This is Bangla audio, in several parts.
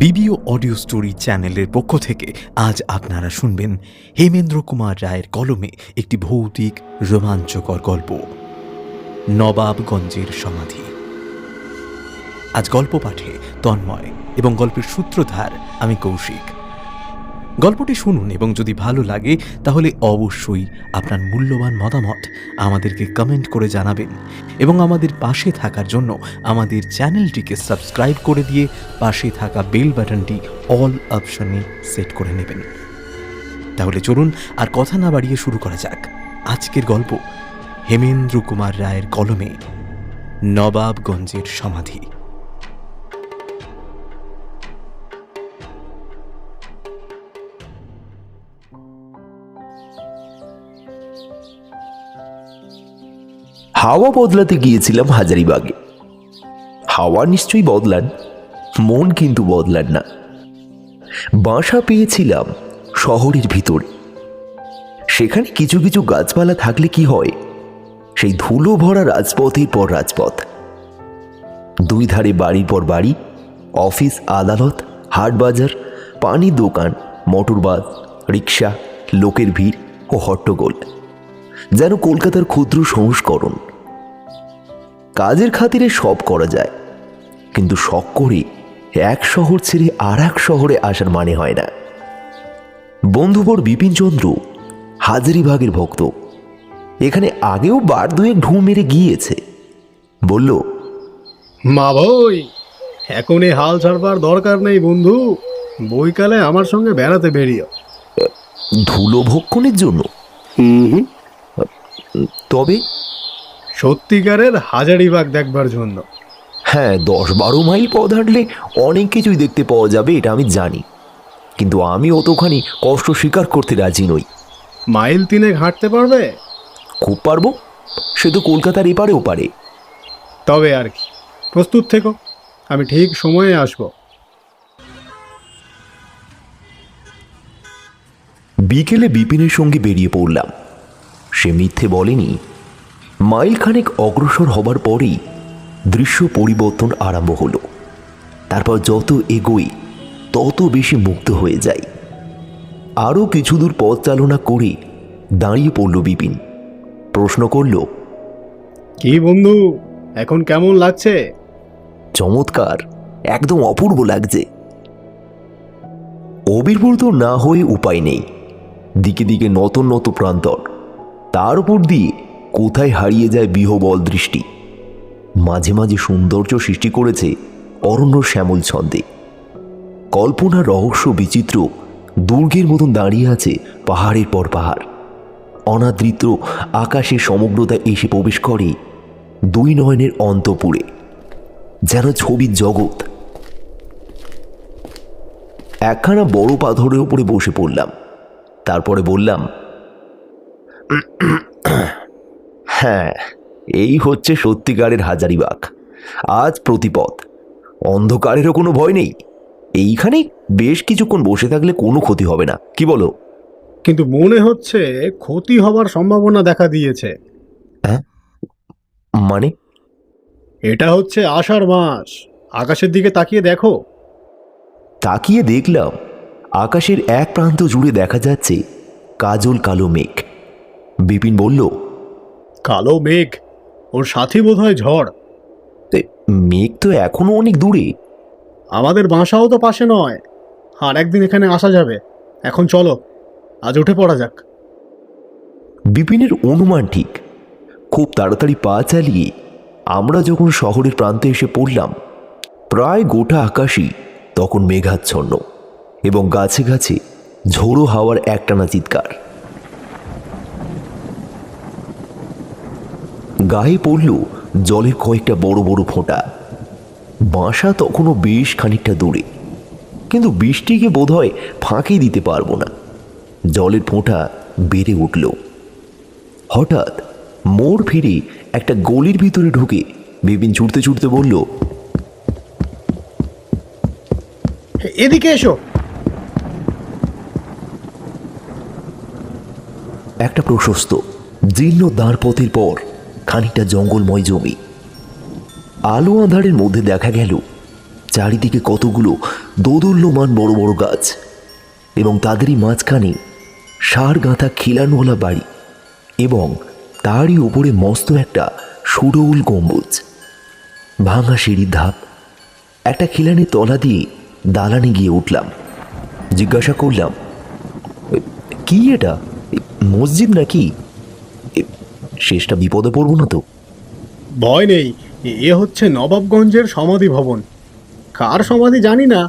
বিবিও অডিও স্টোরি চ্যানেলের পক্ষ থেকে আজ আপনারা শুনবেন হেমেন্দ্র কুমার রায়ের কলমে একটি ভৌতিক রোমাঞ্চকর গল্প, নবাবগঞ্জের সমাধি। আজ গল্প পাঠে তন্ময় এবং গল্পের সূত্রধার আমি কৌশিক। গল্পটি শুনুন এবং যদি ভালো লাগে তাহলে অবশ্যই আপনার মূল্যবান মতামত আমাদেরকে কমেন্ট করে জানাবেন এবং আমাদের পাশে থাকার জন্য আমাদের চ্যানেলটিকে সাবস্ক্রাইব করে দিয়ে পাশে থাকা বেল বাটনটি অল অপশনে সেট করে নেবেন। তাহলে চলুন আর কথা না বাড়িয়ে শুরু করা যাক আজকের গল্প, হেমেন্দ্র কুমার রায়ের কলমে নবাবগঞ্জের সমাধি। হাওয়া বদলাতে গিয়েছিলাম হাজারিবাগে। হাওয়া নিশ্চয়ই বদলান, মন কিন্তু বদলান না। বাসা পেয়েছিলাম শহরের ভিতরে। সেখানে কিছু কিছু গাছপালা থাকলে কি হয়, সেই ধুলো ভরা রাজপথের পর রাজপথ, দুই ধারে বাড়ির পর বাড়ি, অফিস, আদালত, হাট বাজার, পানির দোকান, মোটরবাস, রিক্সা, লোকের ভিড় ও হট্টগোল, যেন কলকাতার ক্ষুদ্র সংস্করণ। কাজের খাতিরে সব করা যায়, কিন্তু শখ করে এক শহর ছেড়ে আর এক শহরে আসার মানে হয় না। বন্ধুবর বিপিনচন্দ্র হাজারিবাগের ভক্ত, এখানে আগেও বার দুয়েক ঢু মেরে গিয়েছে। বলল, মা বই, এখন এই হাল ছাড়বার দরকার নেই বন্ধু, বইকালে আমার সঙ্গে বেড়াতে বেরিয়ে। ধুলো ভক্ষণের জন্য? তবে সত্যিকারের হাজারিবাগ দেখবার জন্য। হ্যাঁ, 10-12 মাইল পথ হাঁটলে অনেক কিছুই দেখতে পাওয়া যাবে, এটা আমি জানি, কিন্তু আমি অতখানি কষ্ট স্বীকার করতে রাজি নই। মাইল 3 হাঁটতে পারবে? খুব পারবো, সে তো কলকাতার এপারে ওপারে। তবে আর কি, প্রস্তুত থেকো, আমি ঠিক সময়ে আসব। বিকেলে বিপিনের সঙ্গে বেরিয়ে পড়লাম। সে মিথ্যে বলেনি। মাইল খানেক অগ্রসর হবার পরেই দৃশ্য পরিবর্তন আরম্ভ হলো। তারপর যত এগোই তত বেশি মুগ্ধ হয়ে যাই। আরও কিছু দূর পথ চালনা করে দাঁড়িয়ে পড়ল বিপিন। প্রশ্ন করল, কি বন্ধু, এখন কেমন লাগছে? চমৎকার, একদম অপূর্ব লাগছে। অবির্ভূত না হয়ে উপায় নেই। দিকে দিকে নতুন নতুন প্রান্তর, তার উপর দিয়ে কোথায় হারিয়ে যায় বিহবল দৃষ্টি। মাঝে মাঝে সৌন্দর্য সৃষ্টি করেছে অরণ্য শ্যামল ছন্দে। কল্পনার রহস্য বিচিত্র দুর্গের মতন দাঁড়িয়ে আছে পাহাড়ের পর পাহাড়। অনাদৃত আকাশের সমগ্রতা এসে প্রবেশ করে দুই নয়নের অন্তপুরে, যেন ছবির জগৎ। একখানা বড় পাথরের উপরে বসে পড়লাম। তারপরে বললাম, হ্যাঁ, এই হচ্ছে সত্যিকারের হাজারিবাগ। আজ প্রতিপদ, অন্ধকারেরও কোনো ভয় নেই। এইখানে বেশ কিছুক্ষণ বসে থাকলে কোনো ক্ষতি হবে না, কি বলো? কিন্তু মনে হচ্ছে ক্ষতি হবার সম্ভাবনা দেখা দিয়েছে। হ্যাঁ, মানে? এটা হচ্ছে আষাঢ় মাস, আকাশের দিকে তাকিয়ে দেখো। তাকিয়ে দেখলাম আকাশের এক প্রান্ত জুড়ে দেখা যাচ্ছে কাজল কালো মেঘ। বিপিন বলল, কালো মেঘ, ওর সাথী বোধহয় ঝড়। মেঘ তো এখনো অনেক দূরে। আমাদের বাসাও তো পাশে নয়, আর একদিন এখানে আসা যাবে। এখন চলো, আজ উঠে পড়া যাক। বিপিনের অনুমান ঠিক। খুব তাড়াতাড়ি পা চালিয়ে আমরা যখন শহরের প্রান্তে এসে পড়লাম, প্রায় গোটা আকাশই তখন মেঘাচ্ছন্ন এবং গাছে গাছে ঝোড়ো হাওয়ার একটানা চিৎকার। গায়ে পড়ল জলের কয়েকটা বড় বড় ফোঁটা। বাসা তখনও বেশ খানিকটা দূরে, কিন্তু বৃষ্টিকে বোধহয় ফাঁকি দিতে পারবো না। জলের ফোঁটা বেড়ে উঠল। হঠাৎ মোড় ফিরে একটা গলির ভিতরে ঢুকে বিপিন ছুটতে ছুটতে বলল, এদিকে এসো। একটা প্রশস্ত জীর্ণ দাঁড়পথের পর খানিকটা জঙ্গলময় জমি। আলো আঁধারের মধ্যে দেখা গেল চারিদিকে কতগুলো দোদুল্যমান বড় বড় গাছ এবং তাদেরই মাঝখানে সার গাঁথা খিলানওয়ালা বাড়ি এবং তারই উপরে মস্ত একটা সুডৌল গম্বুজ, ভাঙা সিঁড়ির ধাপ। একটা খিলানের তলা দিয়ে দালানে গিয়ে উঠলাম। জিজ্ঞাসা করলাম, কি এটা, মসজিদ নাকি? শেষটা বিপদে পড়বো না তো? ভয় নেই, এ হচ্ছে নবাবগঞ্জের সমাধি ভবন। কার সমাধি জানি না,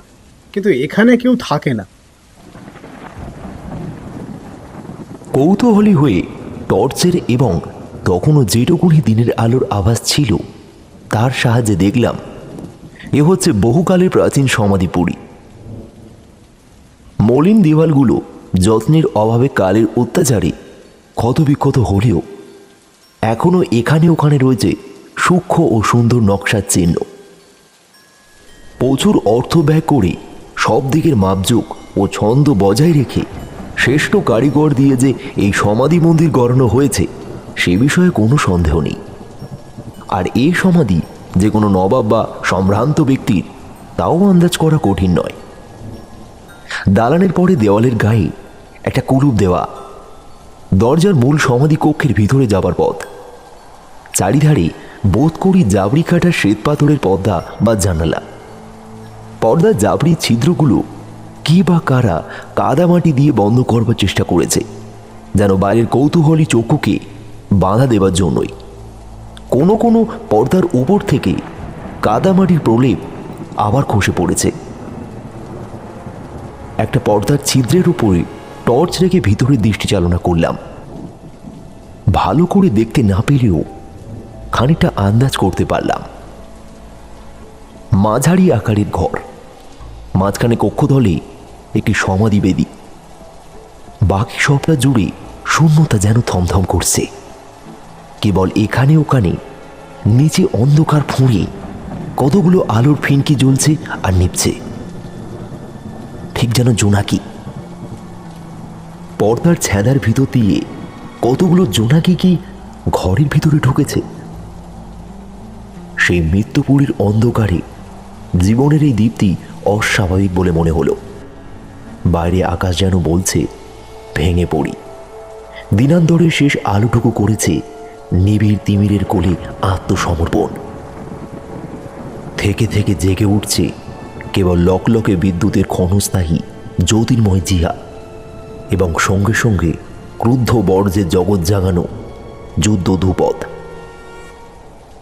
কিন্তু এখানে কেউ থাকে না। কৌতূহলী হয়ে টর্চের এবং তখনও যেটুকুনি দিনের আলোর আভাস ছিল তার সাহায্যে দেখলাম এ হচ্ছে বহুকালের প্রাচীন সমাধিপুরী। মলিন দেওয়ালগুলো যত্নের অভাবে কালের অত্যাচারে ক্ষতবিক্ষত হলেও এখনও এখানে ওখানে রয়েছে সূক্ষ্ম ও সুন্দর নকশার চিহ্ন। প্রচুর অর্থ ব্যয় করে সব দিকের মাপজোক ও ছন্দ বজায় রেখে শ্রেষ্ঠ কারিগর দিয়ে যে এই সমাধি মন্দির গড়ানো হয়েছে সে বিষয়ে কোনো সন্দেহ নেই। আর এই সমাধি যে কোনো নবাব বা সম্ভ্রান্ত ব্যক্তির তাও আন্দাজ করা কঠিন নয়। দালানের পরে দেওয়ালের গায়ে একটা কুলুপ দেওয়া, দরজার মূল সমাধি কক্ষের ভিতরে যাবার পথ। চারিধারে বোধ করি জাবড়ি কাটা শ্বেত পাথরের পর্দা বা জানালা। পর্দার জাবড়ি ছিদ্রগুলো কি বা কারা কাদামাটি দিয়ে বন্ধ করবার চেষ্টা করেছে, যেন বাইরের কৌতূহলী চক্ষুকে বাধা দেবার জন্যই। কোনো কোনো পর্দার উপর থেকে কাদামাটির প্রলেপ আবার খসে পড়েছে। একটা পর্দার ছিদ্রের উপরে টর্চ রেখে ভিতরে দৃষ্টি চালনা করলাম। ভালো করে দেখতে না পেলেও খানিকটা আন্দাজ করতে পারলাম। মাঝারি আকারের ঘর, মাঝখানে কক্ষতলে একটি সমাধি বেদী। বাকি সবটা জুড়ে শূন্যতা যেন থমথম করছে। কেবল এখানে ওখানে নিচে অন্ধকার ফুঁড়ে কতগুলো আলোর ফিনকি জ্বলছে আর নিভছে, ঠিক যেন জোনাকি। পর্দার ছায়ার ভিতর দিয়ে কতগুলো জোনাকি কি ঘরের ভিতরে ঢুকেছে। সেই মৃত্যুপুরীর অন্ধকারে জীবনের এই দীপ্তি অস্বাভাবিক বলে মনে হলো। বাইরে আকাশ যেন বলছে, ভেঙে পড়ি। দিনান্তরের শেষ আলোটুকু করেছে নিবিড় তিমিরের কোলে আত্মসমর্পণ। থেকে থেকে জেগে উঠছে কেবল লকলকে বিদ্যুতের ক্ষণস্থায়ী জ্যোতির্ময় জিয়া, এবং সঙ্গে সঙ্গে ক্রুদ্ধ বর্জ্যের জগৎ জাগানো যুদ্ধ ধূপদ।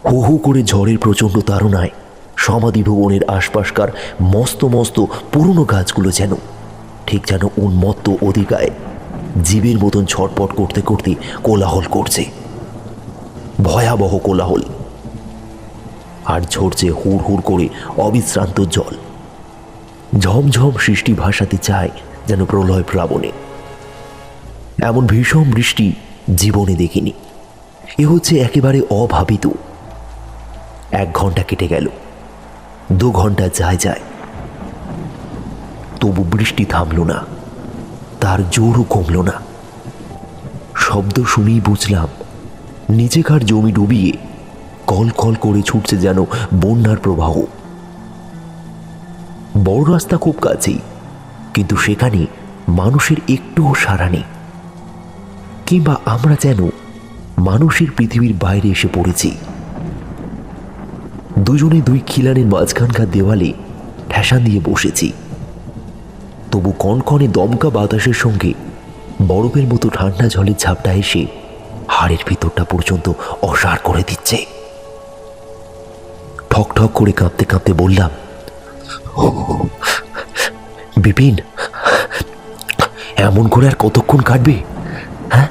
হু হু করে ঝড়ের প্রচণ্ড তাড়নায় সমাধি ভবনের আশপাশকার মস্ত মস্ত পুরনো গাছগুলো ঠিক যেন উন্মত্ত অধিকায় জীবের মতন ছটপট করতে করতে কোলাহল করছে, ভয়াবহ কোলাহল। আর ঝরছে হুড় হুড় করে অবিশ্রান্ত জল। ঝমঝম সৃষ্টি ভাসাতে চায় যেন প্রলয় প্লাবনে। এমন ভীষণ বৃষ্টি জীবনে দেখিনি। এ হচ্ছে একেবারে অভাবিত। 1 ঘন্টা কেটে গেল, 2 ঘন্টা যায় যায়, তবু বৃষ্টি থামল না, তার জোরও কমল না। শব্দ শুনেই বুঝলাম নিচেকার জমি ডুবিয়ে কল কল করে ছুটছে যেন বন্যার প্রবাহ। বড় রাস্তা খুব কাছেই, কিন্তু সেখানে মানুষের একটুও সাড়া নেই। কিংবা আমরা যেন মানুষের পৃথিবীর বাইরে এসে পড়েছি। দুজনে 2 খিলানের মাঝখানকার দেওয়ালে ঠেসান দিয়ে বসেছি। তবু কনকনে দমকা বাতাসের সঙ্গে বরফের মতো ঠান্ডা জলের ঝাপটা এসে হাড়ের ভিতরটা পর্যন্ত অসাড় করে দিচ্ছে। ঠক ঠক করে কাঁপতে কাঁপতে বললাম, বিপিন, এমন করে আর কতক্ষণ কাটবে? হ্যাঁ?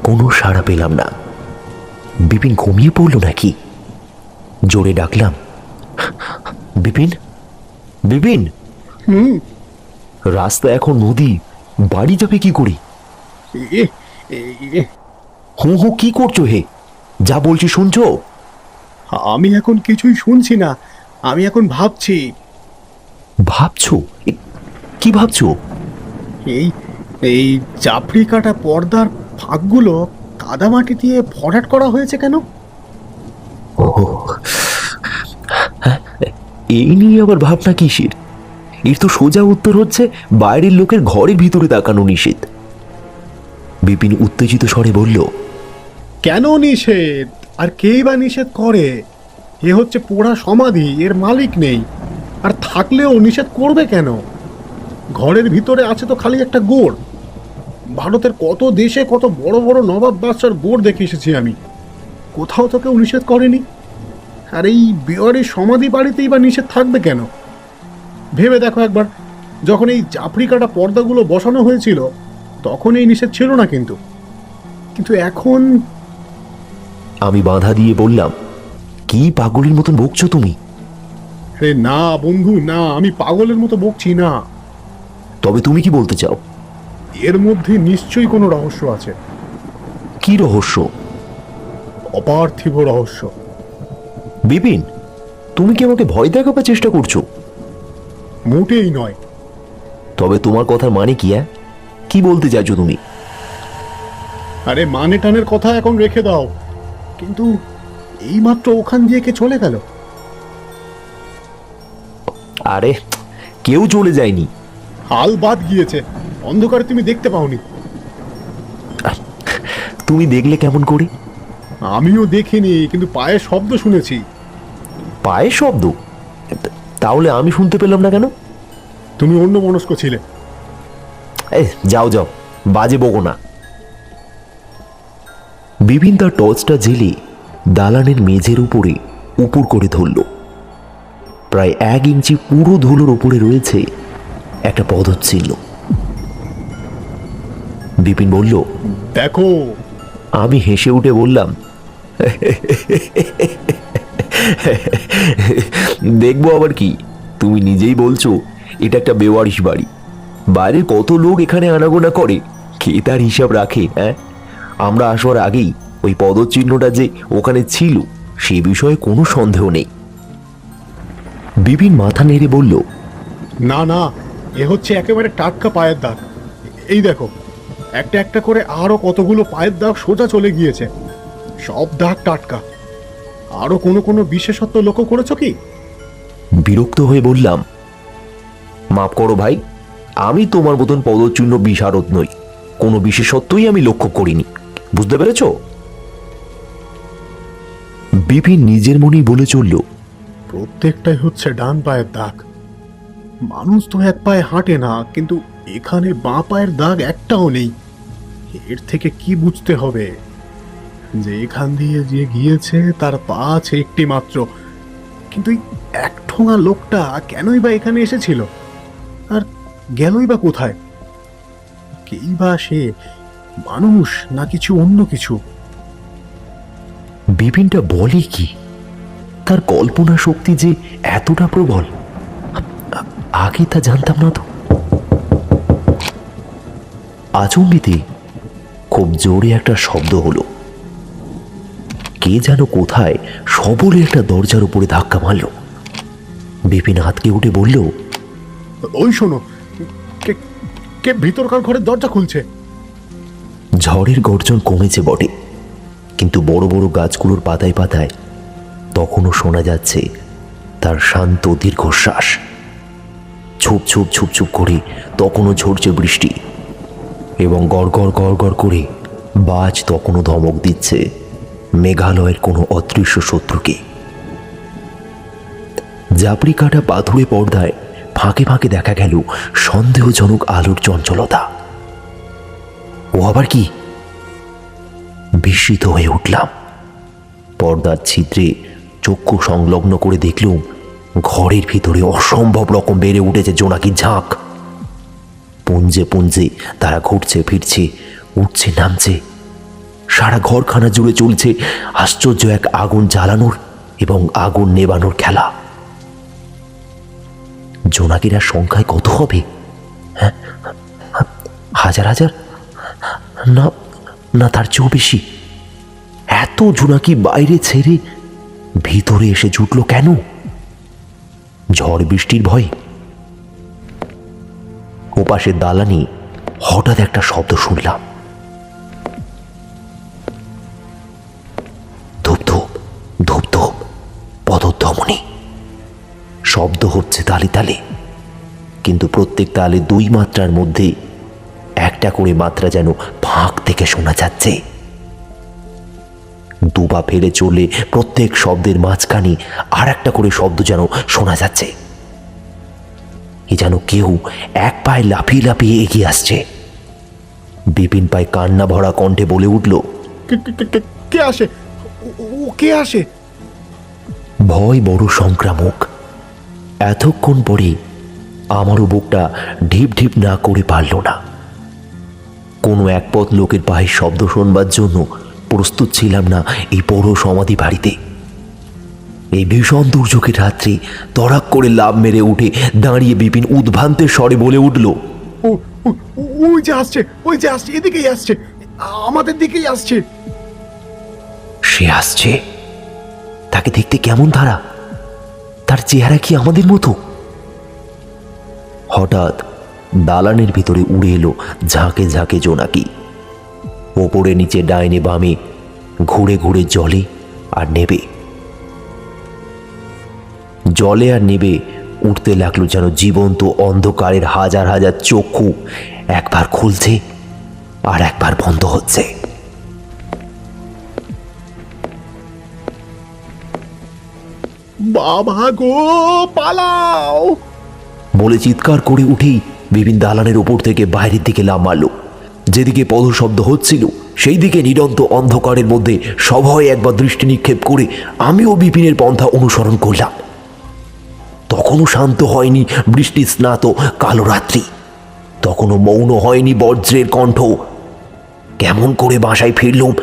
কোনো সাড়া পেলাম না। বিপিন ঘুমিয়ে পড়ল নাকি? জোরে ডাকলাম, বিপিন, বিপিন। রাস্তা এখন নদী, বাড়ি যাবে কি করে? হু হু কি করছো হে? যা বলছি শুনছো? আমি এখন কিছুই শুনছি না, আমি এখন ভাবছি। ভাবছো? কি ভাবছো? এই এই চাপড়ি কাটা পর্দার ফাঁকগুলো কাদামাটি দিয়ে ভরাট করা হয়েছে কেন? ও, হ্যাঁ, এই নিয়ে আবার ভাবনা কিসের? এর তো সোজা উত্তর হচ্ছে বাইরের লোকের ঘরের ভিতরে তাকানো নিষেধ। বিপিন উত্তেজিত স্বরে বলল, কেন নিষেধ? আর কেই বা নিষেধ করে? এ হচ্ছে পোড়া সমাধি, এর মালিক নেই। আর থাকলেও নিষেধ করবে কেন? ঘরের ভিতরে আছে তো খালি একটা গোড়। ভারতের কত দেশে কত বড় বড় নবাব বাদশার গোড় দেখে এসেছি আমি, কোথাও তো কেউ নিষেধ করেনি। আর এই বিহারের সমাধি বাড়িতেই বা নিষেধ থাকবে কেন? ভেবে দেখো একবার, যখন এই জাফরি কাটা পর্দাগুলো বসানো হয়েছিল তখন এই নিষেধ ছিল না, কিন্তু কিন্তু এখন। আমি বাধা দিয়ে বললাম, কি পাগলের মতন বকছো তুমি? আরে না বন্ধু, না, আমি পাগলের মতো বকছি না। তবে তুমি কি বলতে চাও? এর মধ্যে নিশ্চয়ই কোনো রহস্য আছে। কি রহস্য? অপার্থিব রহস্য। বিপিন, তুমি কি আমাকে ভয় দেখাবার চেষ্টা করছো? মোটেই নয়। তবে তোমার কথার মানে কি? কি বলতে চাইছো তুমি? আরে মানে টানের কথা এখন রেখে দাও, কিন্তু এইমাত্র ওখান দিয়ে কে চলে গেল? আরে কেউ চলে যায়নি। হাল বাদ গিয়েছে, অন্ধকারে তুমি দেখতে পাওনি। তুমি দেখলে কেমন করে? আমিও দেখিনি, কিন্তু পায়ের শব্দ শুনেছি। পায়ের শব্দ? তাহলে আমি শুনতে পেলাম না কেন? তুমি অন্য মনস্ক ছিলে। যাও যাও, বাজে বকো না। বিপিন তার টর্চটা জেলে দালানের মেঝের উপরে উপর করে ধরল। প্রায় 1 ইঞ্চি পুরো ধুলোর উপরে রয়েছে একটা পদচিহ্ন। বিপিন বলল, দেখো। আমি হেসে উঠে বললাম, দেখবো আবার কি? তুমি নিজেই বলছো এটা একটা বেওয়ারিশ বাড়ি। বাইরের কত লোক এখানে আনাগোনা করে, কে তার হিসাব রাখে? আমরা আসবার আগেই ওই পদচিহ্নটা যে ওখানে ছিল সে বিষয়ে কোনো সন্দেহ নেই। বিপিন মাথা নেড়ে বলল, না না, এ হচ্ছে একেবারে টাটকা পায়ের দাগ। এই দেখো, একটা একটা করে আরো কতগুলো পায়ের দাগ সোজা চলে গিয়েছে। সব দাগ টাটকা। আরো কোনো কোনো বিশেষত্ব লক্ষ্য করেছো কি? বিরক্ত হয়ে বললাম, মাফ করো ভাই, আমি তোমার মতন পদচিহ্ন বিশারদ নই। কোনো বিশেষত্বই আমি লক্ষ্য করিনি, বুঝতে পেরেছ? বিপিন নিজের মনেই বলে চলল, প্রত্যেকটাই হচ্ছে ডান পায়ের দাগ। মানুষ তো এক পায়ে হাঁটে না, কিন্তু এখানে বাঁ পায়ের দাগ একটাও নেই। এর থেকে কি বুঝতে হবে? যে এখান দিয়ে যে গিয়েছে তার পা আছে একটি মাত্র। কিন্তু এই এক ঠোঙা লোকটা কেনই বা এখানে এসেছিল, আর গেলই বা কোথায়? কেই বা সে? মানুষ না কিছু অন্য কিছু? বিপিনটা বলে কি? তার কল্পনা শক্তি যে এতটা প্রবল, আগে তা জানতাম না তো। আচম্বিতে খুব জোরে একটা শব্দ হলো। কে যেন কোথায় সবলে একটা দরজার উপরে ধাক্কা মারল। বিপিন হাতকে উঠে বলল, ওই শোনো, কে কে ভিতরকার ঘরের দরজা খুলছে? ঝড়ের গর্জন কমেছে বটে, কিন্তু বড় বড় গাছগুলোর পাতায় পাতায় তখনও শোনা যাচ্ছে তার শান্ত দীর্ঘশ্বাস। ছুপ ছুপ ছুপ ছুপ করে তখনও ঝরছে বৃষ্টি, এবং গড় গড় গড় গড় করে বাজ তখনও ধমক দিচ্ছে মেঘালয়ের কোনো অদৃশ্য শত্রুকে। জাপড়ি কাটা পাথুরে পর্দায় ফাঁকে ফাঁকে দেখা গেল সন্দেহজনক আলোর চঞ্চলতা। ও আবার কি? বিস্মিত হয়ে উঠলাম। পর্দার ছিদ্রে চক্ষু সংলগ্ন করে দেখলুম ঘরের ভিতরে অসম্ভব রকম বেড়ে উঠেছে জোনাকির ঝাঁক। পুঞ্জে পুঞ্জে তারা ঘুরছে ফিরছে, উঠছে নামছে। সারা ঘরখানা জুড়ে চলছে আশ্চর্য এক আগুন জ্বালানোর এবং আগুন নেবানোর খেলা। জোনাকিরা সংখ্যায় কত হবে? হ্যাঁ, হাজার হাজার? না না, তার চেয়েও বেশি। এত জোনাকি বাইরে ছেড়ে ভিতরে এসে জুটল কেন? ঝড় বৃষ্টির ভয়? ওপাশের দালানি হঠাৎ একটা শব্দ শুনলাম, ধূপ ধূপ ধূপ ধূপ পদধ্বনি। শব্দ হচ্ছে তালে তালে, কিন্তু প্রত্যেক তালে দুই মাত্রার মধ্যে একটা করে মাত্রা যেন ফাঁক থেকে শোনা যাচ্ছে। দুপা ফেলে চললে প্রত্যেক শব্দের মাঝখানে আর একটা করে শব্দ যেন শোনা যাচ্ছে। এ যেন কেউ এক পায়ে লাফিয়ে লাফিয়ে এগিয়ে আসছে। বিপিন পায়ে কান্না ভরা কণ্ঠে বলে উঠল, কে আসে? ও কে আসে? ভয় বড় সংক্রামক। এতক্ষণ পরে আমারও বুকটা ঢিপ ঢিপ না করে পারল না। কোনো একপথ লোকের পায়ের শব্দ শোনবার জন্য প্রস্তুত ছিলাম না এই বড় সমাধি বাড়িতে। এই ভীষণ দুর্যোগের রাত্রে তড়াক করে লাভ মেরে উঠে দাঁড়িয়ে বিপিন উদ্ভ্রান্তের স্বরে বলে উঠল, ওই যে আসছে, ওই যে আসছে, এদিকেই আসছে, আমাদের দিকেই আসছে। সে আসছে। তাকে দেখতে কেমন ধারা, তার চেহারা কি আমাদের মতো? হঠাৎ দালানের ভিতরে উড়ে এলো ঝাঁকে ঝাঁকে জোনাকি। ওপরে নিচে ডাইনে বামে ঘুরে ঘুরে জলে আর নেবে, জলে আর নেবে উঠতে লাগলো যেন জীবন্ত অন্ধকারের হাজার হাজার চক্ষু একবার খুলছে আর একবার বন্ধ হচ্ছে। বাবা গো, পালাও! বলে চিৎকার করে উঠেই বিপিন দালানের ওপর থেকে বাইরের দিকে লাফ মারল। যেদিকে পদশব্দ হচ্ছিল সেই দিকে নিরন্ত অন্ধকারের মধ্যে সভয়ে একবার দৃষ্টি নিক্ষেপ করে আমিও বিপিনের পন্থা অনুসরণ করলাম। তখনও শান্ত হয়নি বৃষ্টি স্নাত কালো রাত্রি, তখনও মৌন হয়নি বজ্রের কণ্ঠ। কেমন করে বাসায় ফিরলুম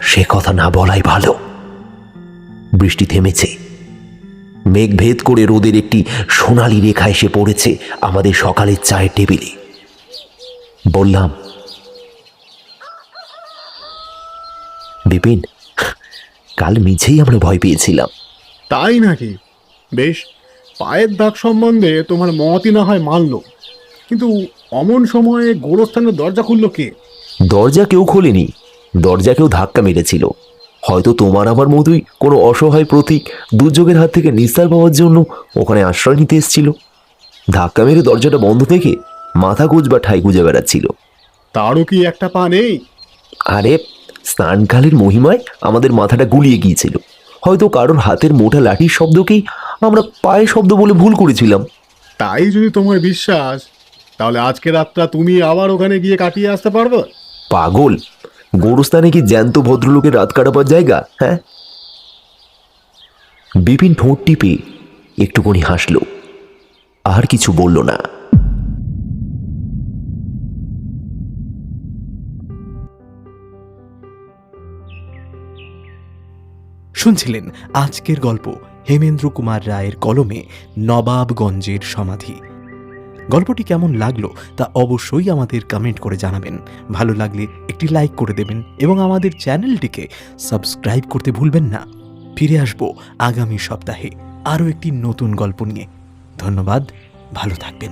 সে কথা না বলাই ভালো। বৃষ্টি থেমেছে। মেঘ ভেদ করে রোদের একটি সোনালি রেখা এসে পড়েছে আমাদের সকালের চায়ের টেবিলে। বললাম, বিপিন, কাল মিছেই আমরা ভয় পেয়েছিলাম। তাই নাকি? বেশ, পায়ের দাগ সম্বন্ধে তোমার মতই না হয় মানল, কিন্তু অমন সময়ে গোরস্থানের দরজা খুললো কে? দরজা কেউ খোলেনি, দরজা কেউ ধাক্কা মেরেছিল। হয়তো তোমার আমার মতোই কোনো অসহায় প্রতীক দুর্যোগের হাত থেকে নিস্তার পাওয়ার জন্য ওখানে আশ্রয় নিতে এসেছিল। ধাক্কা মেরে দরজাটা বন্ধ থেকে মাথা গুঁজ বা ঠাই গুঁজে বেড়াচ্ছিল। তারও কি একটা পা নেই? আরে, স্নানকালের মহিমায় আমাদের মাথাটা গুলিয়ে গিয়েছিল। হয়তো কারোর হাতের মোটা লাঠির শব্দকেই আমরা পায়ে শব্দ বলে ভুল করেছিলাম। তাই যদি তোমার বিশ্বাস, তাহলে আজকে রাতটা তুমি আবার ওখানে গিয়ে কাটিয়ে আসতে পারবে? পাগল, গোরস্থানে কি জ্যান্ত ভদ্রলোকের রাত কাটাবার জায়গা? হ্যাঁ। বিপিন ঠোঁট টিপে একটুখানি হাসল, আর কিছু বলল না। শুনছিলেন আজকের গল্প হেমেন্দ্র কুমার রায়ের কলমে নবাবগঞ্জের সমাধি। গল্পটি কেমন লাগলো তা অবশ্যই আমাদের কমেন্ট করে জানাবেন। ভালো লাগলে একটি লাইক করে দেবেন এবং আমাদের চ্যানেলটিকে সাবস্ক্রাইব করতে ভুলবেন না। ফিরে আসব আগামী সপ্তাহে আরও একটি নতুন গল্প নিয়ে। ধন্যবাদ, ভালো থাকবেন।